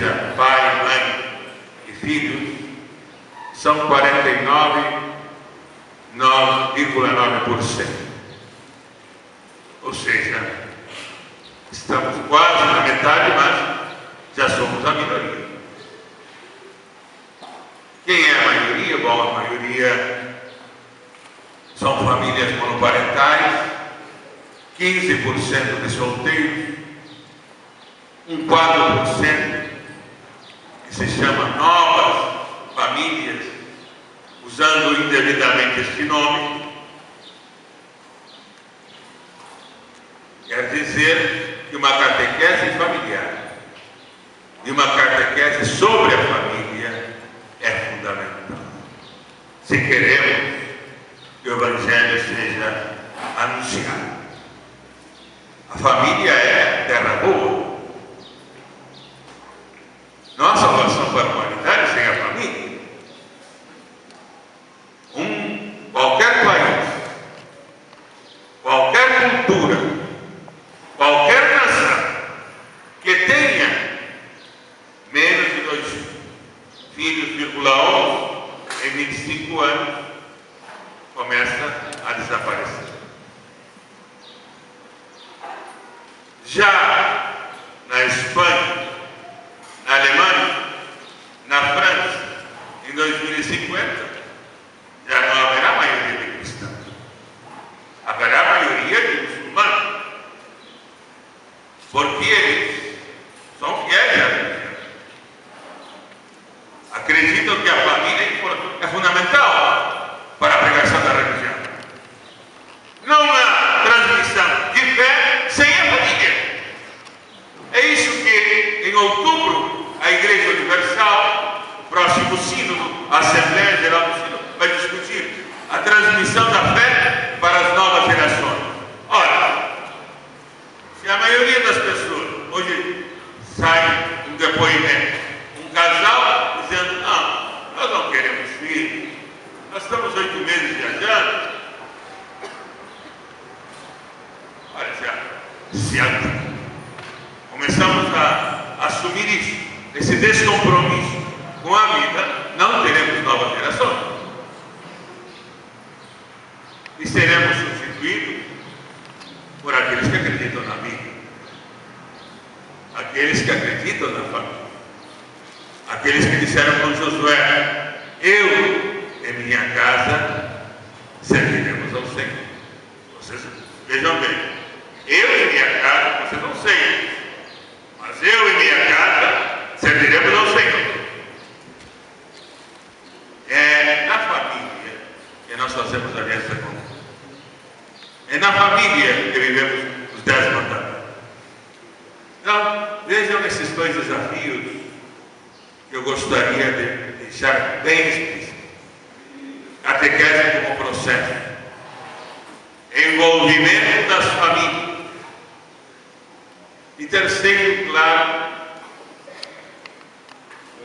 seja, pai, mãe e filhos, são 49,9%. Ou seja, estamos quase na metade, mas já somos a minoria. Quem é a maioria? Bom, a maioria são famílias monoparentais, 15% de solteiros, um 4% que se chama novas famílias, usando indevidamente este nome. Quer dizer que uma catequese familiar e uma catequese sobre a família é fundamental. Se queremos que o Evangelho seja anunciado. A família é terra boa. Não há salvação para a humanidade sem a família. Qualquer país, qualquer cultura, qualquer nação que tenha menos de 2 filhos, 11 em 25 anos, começa a desaparecer. Já na Espanha, na Alemanha, na França, em 2050, já não haverá maioria de cristãos. Haverá maioria de muçulmanos. Porque eles são fiéis à religião. Acreditam que a família é fundamental para a pregação da religião. Não há transmissão de fé sem a família. É isso que, em outubro, a Igreja Universal, o próximo sínodo, a Assembleia Geral do Sínodo, vai discutir a transmissão da fé para as novas gerações. Ora, se a maioria das pessoas hoje sai um depoimento, um casal dizendo: não, nós não queremos filhos, nós estamos 8 meses viajando. Olha, se começamos a assumir isso, esse descompromisso com a vida, não teremos novas gerações. E seremos substituídos por aqueles que acreditam na vida, aqueles que acreditam na família, aqueles que disseram com Josué: eu e minha casa serviremos ao Senhor. Vocês vejam bem, eu e minha casa, vocês não sei, mas eu e minha casa serviremos ao Senhor. É na família que nós fazemos aliança com Deus. É na família que vivemos os 10 mandamentos. Então, vejam esses 2 desafios que eu gostaria de deixar bem explícito. Catequese como processo. Envolvimento das famílias. E terceiro, claro,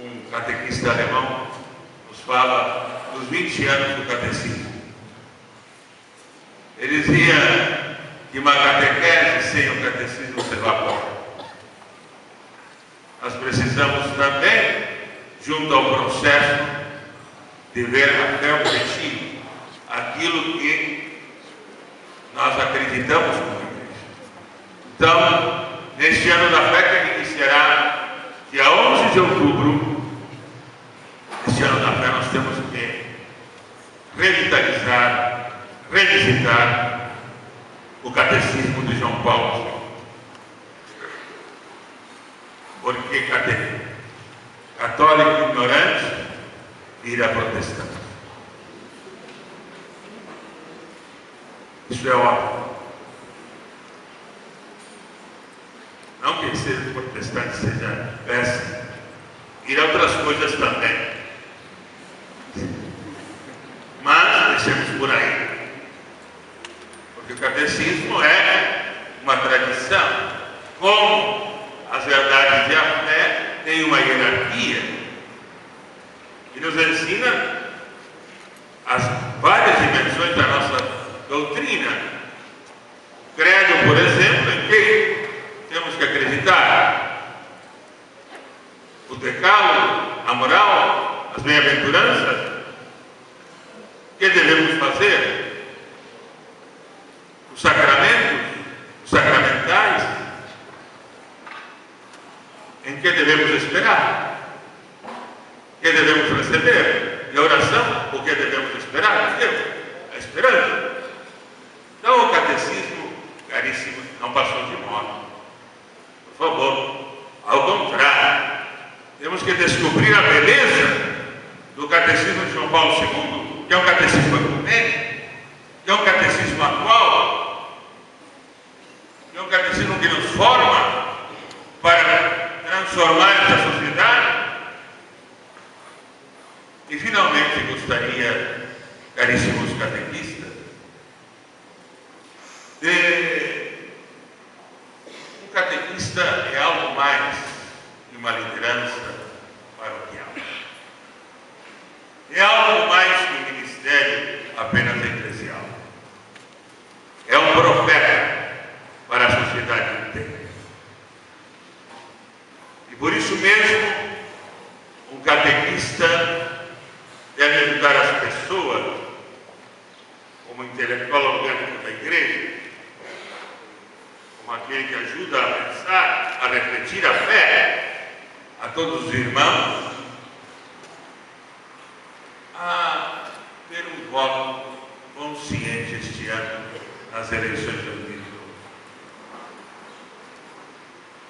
um catequista alemão nos fala dos 20 anos do catecismo. Ele dizia que uma catequese sem o catecismo se evapora. Nós precisamos também, junto ao processo, de ver até o objetivo, aquilo que nós acreditamos como igreja. Então, neste ano da fé que iniciará dia 11 de outubro, este ano da fé nós temos que revitalizar, revisitar o catecismo de João Paulo II. Porque católico ignorante vira protestante. Isso é óbvio. Não que ser protestante seja péssimo. Ir a outras coisas também. Mas deixemos por aí. Porque o catecismo é uma tradição. Como as verdades e a fé têm uma hierarquia. E nos ensina as várias dimensões da nossa doutrina. Credo, por exemplo, em que temos que acreditar. O moral, as bem-aventuranças. O que devemos fazer? Os sacramentos, os sacramentais, em que devemos esperar? O que devemos receber? E a oração, o que devemos esperar? Deus, a esperança. Então o catecismo, caríssimo, não passou de moda. Por favor, ao contrário, temos que descobrir a beleza do catecismo de João Paulo II, que é um catecismo ecumênico, que é um catecismo atual, que é um catecismo que nos forma para transformar essa sociedade. E finalmente gostaria, caríssimos catequistas, um catequista é algo mais que uma liderança paroquial. É algo mais que um ministério apenas eclesial. É um profeta para a sociedade inteira. E por isso mesmo, um catequista deve ajudar as pessoas, como intelectual orgânico da igreja, como aquele que ajuda a pensar, a refletir a fé, a todos os irmãos, a ter um voto consciente este ano nas eleições de 2012.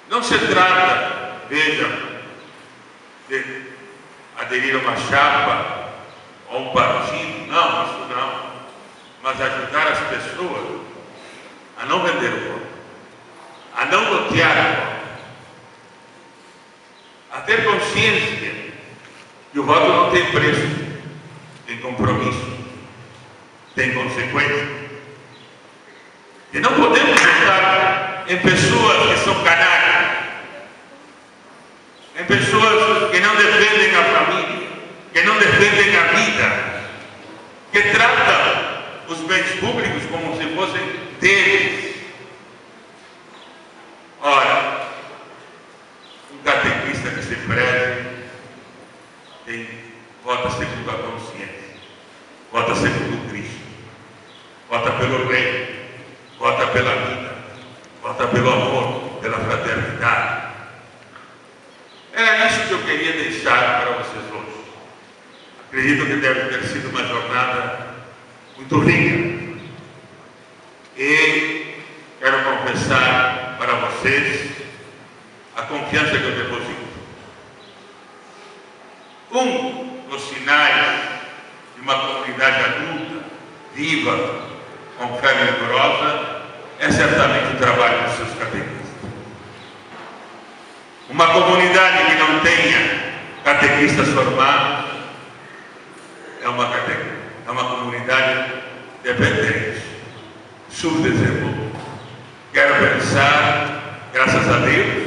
Não se trata, vejam, de aderir a uma chapa ou um partido, não, isso não, mas ajudar as pessoas a não vender o voto, a não lotear o voto, a ter consciência que o voto não tem preço, tem compromisso, tem consequência. E não podemos votar em pessoas que são canalhas, em pessoas que não defendem a família, que não defendem a vida, que tratam os bens públicos como se fossem deles. Ora, um catequista que se preze vota segundo a consciência, vota segundo Cristo, vota pelo reino, vota pela vida, vota pelo amor, pela fraternidade. Era isso que eu queria deixar para vocês hoje. Acredito que deve ter sido uma jornada muito rica. E quero confessar para vocês a confiança que eu deposito. Um dos sinais de uma comunidade adulta, viva, com fé vigorosa, é certamente o trabalho dos seus catequistas. Uma comunidade que não tenha catequistas formados é uma comunidade dependente, subdesenvolvida. Quero pensar, graças a Deus,